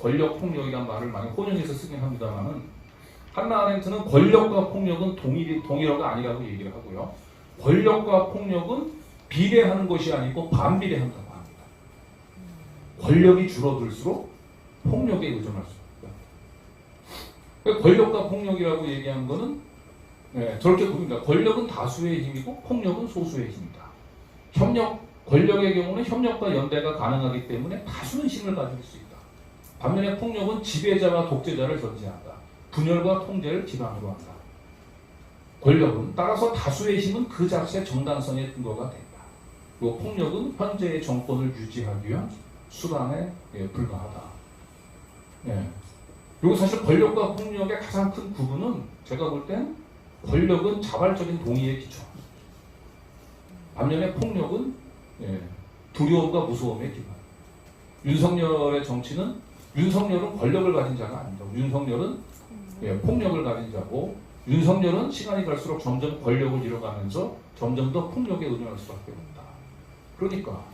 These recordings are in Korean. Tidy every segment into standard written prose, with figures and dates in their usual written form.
권력 폭력이란 말을 많이 혼용해서 쓰긴 합니다만은 한나 아렌트는 권력과 폭력은 동일어가 아니라고 얘기를 하고요. 권력과 폭력은 비례하는 것이 아니고 반비례한다고 합니다. 권력이 줄어들수록 폭력에 의존할 수 있다. 권력과 폭력이라고 얘기한 거는 저렇게 보입니다. 권력은 다수의 힘이고 폭력은 소수의 힘이다. 권력의 경우는 협력과 연대가 가능하기 때문에 다수는 힘을 가질 수 있다. 반면에 폭력은 지배자와 독재자를 전제한다. 분열과 통제를 기반으로 한다. 권력은 따라서 다수의 힘은 그 자체 정당성의 근거가 된다. 그리고 폭력은 현재의 정권을 유지하기 위한 수단에 불과하다. 그리고 사실 권력과 폭력의 가장 큰 구분은 제가 볼 땐 권력은 자발적인 동의에 기초합니다. 반면에 폭력은 두려움과 무서움에 기반. 윤석열의 정치는 윤석열은 권력을 가진 자가 아니다. 윤석열은 폭력을 가진 자고 윤석열은 시간이 갈수록 점점 권력을 잃어가면서 점점 더 폭력에 의존할 수밖에 없다. 그러니까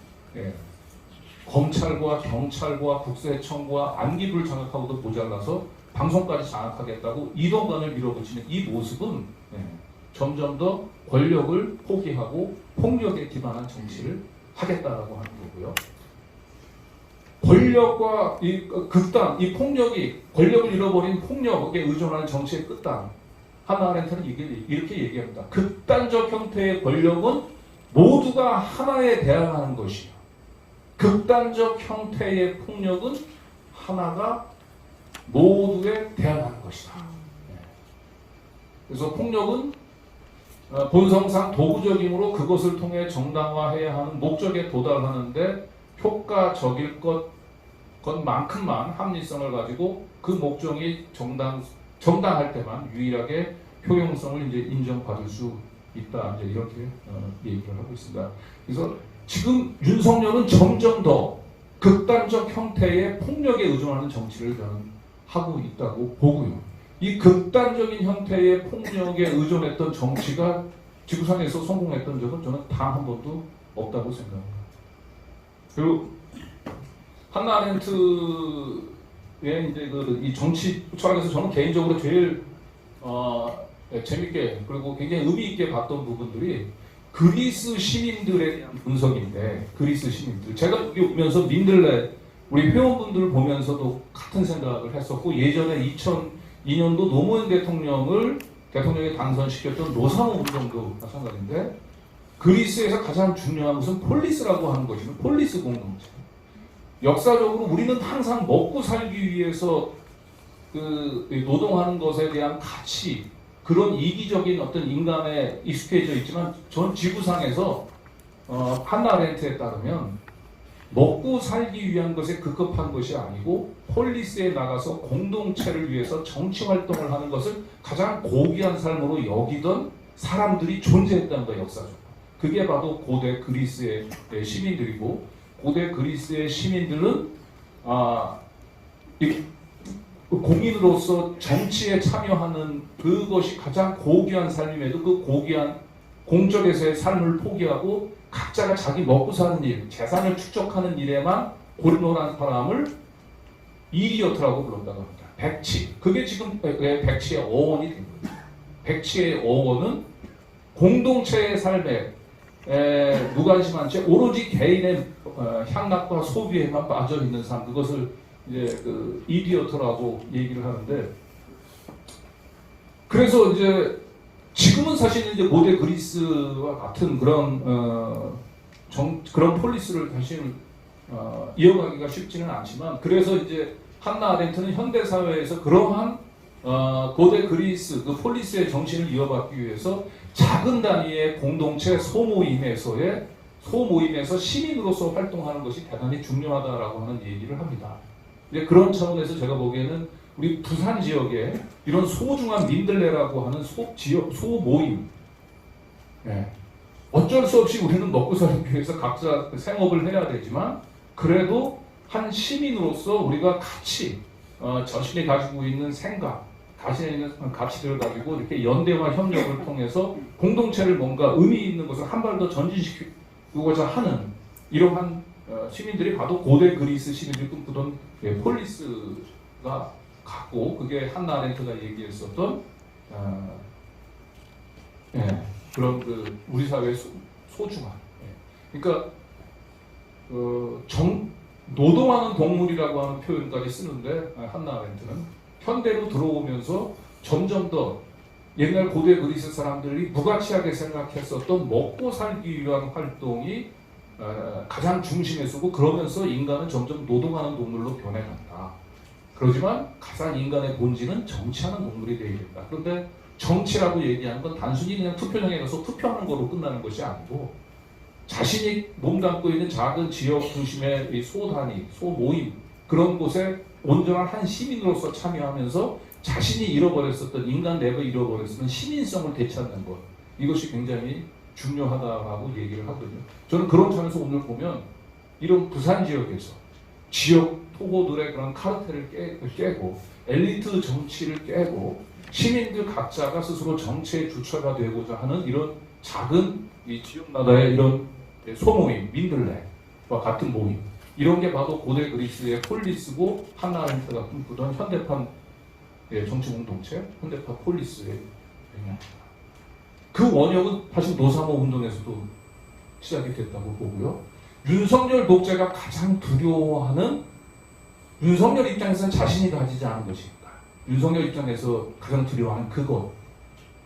검찰과 경찰과 국세청과 안기부를 장악하고도 모자라서 방송까지 장악하겠다고 이동관을 밀어붙이는 이 모습은 점점 더 권력을 포기하고 폭력에 기반한 정치를 하겠다라고 하는 거고요. 권력과 이 극단, 이 폭력이 권력을 잃어버린 폭력에 의존하는 정치의 끝단. 한나 아렌트는 이렇게 얘기합니다. 극단적 형태의 권력은 모두가 하나에 대항하는 것이요. 극단적 형태의 폭력은 하나가 모두에 대항하는 것이다. 그래서 폭력은 본성상 도구적이므로 그것을 통해 정당화해야 하는 목적에 도달하는데 효과적일 것만큼만 합리성을 가지고 그 목적이 정당할 때만 유일하게 효용성을 이제 인정받을 수 있다. 이제 이렇게 얘기를 하고 있습니다. 그래서 지금 윤석열은 점점 더 극단적 형태의 폭력에 의존하는 정치를 저는 하고 있다고 보고요. 이 극단적인 형태의 폭력에 의존했던 정치가 지구상에서 성공했던 적은 저는 단 한 번도 없다고 생각합니다. 그리고 한나 아렌트의 이제 이 정치 철학에서 저는 개인적으로 제일 재밌게 그리고 굉장히 의미 있게 봤던 부분들이 그리스 시민들에 대한 분석인데, 그리스 시민들, 제가 여기 오면서 민들레 우리 회원분들을 보면서도 같은 생각을 했었고, 예전에 2002년도 노무현 대통령에 당선시켰던 노사모 운동도 마찬가지인데, 그리스에서 가장 중요한 것은 폴리스라고 하는 것이면 폴리스 공동체. 역사적으로 우리는 항상 먹고 살기 위해서 노동하는 것에 대한 가치, 그런 이기적인 어떤 인간에 익숙해져 있지만, 전 지구상에서 한나 아렌트에 따르면 먹고 살기 위한 것에 급급한 것이 아니고 폴리스에 나가서 공동체를 위해서 정치 활동을 하는 것을 가장 고귀한 삶으로 여기던 사람들이 존재했다는 거예요, 역사적으로. 그게 바로 고대 그리스의 시민들이고, 고대 그리스의 시민들은 공인으로서 정치에 참여하는 그것이 가장 고귀한 삶임에도 그 고귀한 공적에서의 삶을 포기하고 각자가 자기 먹고 사는 일, 재산을 축적하는 일에만 골몰한 사람을 이디어트라고 불렀다고 합니다. 백치. 그게 지금 백치의 어원이 된 거예요. 백치의 어원은 공동체의 삶에 무관심한 채 오로지 개인의 향락과 소비에만 빠져 있는 삶, 그것을 이제 이디어트라고 얘기를 하는데, 그래서 이제 지금은 사실 이제 고대 그리스와 같은 그런 그런 폴리스를 다시 이어가기가 쉽지는 않지만, 그래서 이제 한나 아렌트는 현대 사회에서 그러한 고대 그리스 그 폴리스의 정신을 이어받기 위해서 작은 단위의 공동체 소모임에서 시민으로서 활동하는 것이 대단히 중요하다라고 하는 얘기를 합니다. 이제 그런 차원에서 제가 보기에는 우리 부산 지역에 이런 소중한 민들레라고 하는 소모임, 어쩔 수 없이 우리는 먹고 살기 위해서 각자 생업을 해야 되지만, 그래도 한 시민으로서 우리가 같이 자신이 가지고 있는 생각, 자신의 있는 가치들을 가지고 이렇게 연대와 협력을 통해서 공동체를 뭔가 의미 있는 것을 한 발 더 전진시키고자 하는 이러한 시민들이 봐도 고대 그리스 시민들이 꿈꾸던 폴리스가 같고, 그게 한나 아렌트가 얘기했었던 그런 그 우리 사회의 소중한, 그러니까 노동하는 동물이라고 하는 표현까지 쓰는데, 한나 아렌트는 현대로 들어오면서 점점 더 옛날 고대 그리스 사람들이 무가치하게 생각했었던 먹고 살기 위한 활동이 가장 중심에 서고, 그러면서 인간은 점점 노동하는 동물로 변해간다. 그렇지만 가장 인간의 본질은 정치하는 동물이 되어야 된다. 그런데 정치라고 얘기하는 건 단순히 그냥 투표장에 가서 투표하는 거로 끝나는 것이 아니고, 자신이 몸담고 있는 작은 지역 중심의 이 소단위, 소모임, 그런 곳에 온전한 한 시민으로서 참여하면서 자신이 잃어버렸었던, 인간 내가 잃어버렸었던 시민성을 되찾는 것, 이것이 굉장히 중요하다고 얘기를 하거든요. 저는 그런 점에서 오늘 보면 이런 부산 지역에서 지역 토고들의 그런 카르텔을 깨고 엘리트 정치를 깨고 시민들 각자가 스스로 정치의 주체가 되고자 하는 이런 작은 이 지역마다의 이런 소모임, 민들레와 같은 모임, 이런 게 바로 고대 그리스의 폴리스고, 한나 아렌트가 꿈꾸던 현대판 정치 공동체, 현대판 폴리스의 영향입니다. 그 원역은 사실 노사모 운동에서도 시작이 됐다고 보고요. 윤석열 독재가 가장 두려워하는, 윤석열 입장에서는 자신이 가지지 않은 것입니다. 윤석열 입장에서 가장 두려워하는 그것,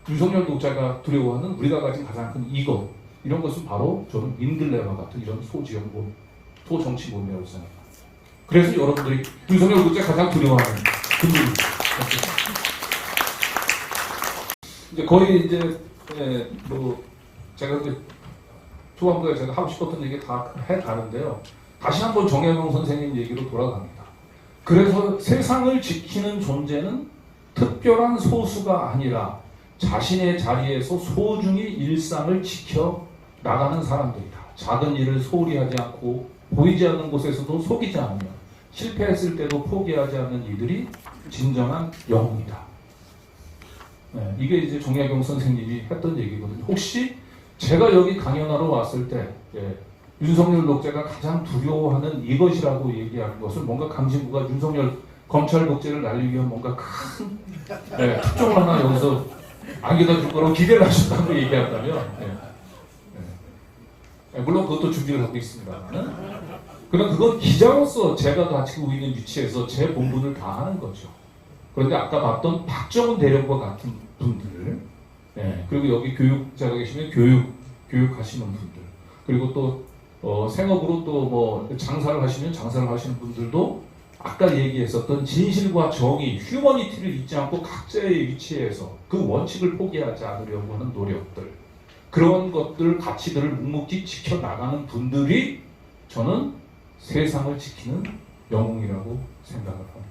윤석열 독재가 두려워하는 우리가 가진 가장 큰 이것, 이런 것은 바로 저는 민들레와 같은 이런 소지역모, 소정치 모임이라고 생각합니다. 그래서 여러분들이 윤석열 독재가 가장 두려워하는 분들입니다. 이제 거의 이제 제가 이제 초반부에 제가 하고 싶었던 얘기 다 해가는데요. 다시 한번 정약용 선생님 얘기로 돌아갑니다. 그래서 세상을 지키는 존재는 특별한 소수가 아니라 자신의 자리에서 소중히 일상을 지켜 나가는 사람들이다. 작은 일을 소홀히 하지 않고 보이지 않는 곳에서도 속이지 않으며 실패했을 때도 포기하지 않는 이들이 진정한 영웅이다. 이게 이제 정약용 선생님이 했던 얘기거든요. 혹시 제가 여기 강연하러 왔을 때 윤석열 독재가 가장 두려워하는 이것이라고 얘기하는 것은 뭔가 강진구가 윤석열 검찰 독재를 날리기 위한 뭔가 큰 특종을 하나 여기서 안겨다 줄 거라고 기대를 하셨다고 얘기한다면, 물론 그것도 준비를 하고 있습니다. 그럼 그건 기자로서 제가 가지고 있는 위치에서 제 본분을 다 하는 거죠. 그런데 아까 봤던 박정훈 대령과 같은 분들, 그리고 여기 교육자가 계시면 교육하시는 분들, 그리고 또 생업으로 또 뭐 장사를 하시면 장사를 하시는 분들도 아까 얘기했었던 진실과 정의, 휴머니티를 잊지 않고 각자의 위치에서 그 원칙을 포기하지 않으려고 하는 노력들, 그런 것들, 가치들을 묵묵히 지켜나가는 분들이 저는 세상을 지키는 영웅이라고 생각을 합니다.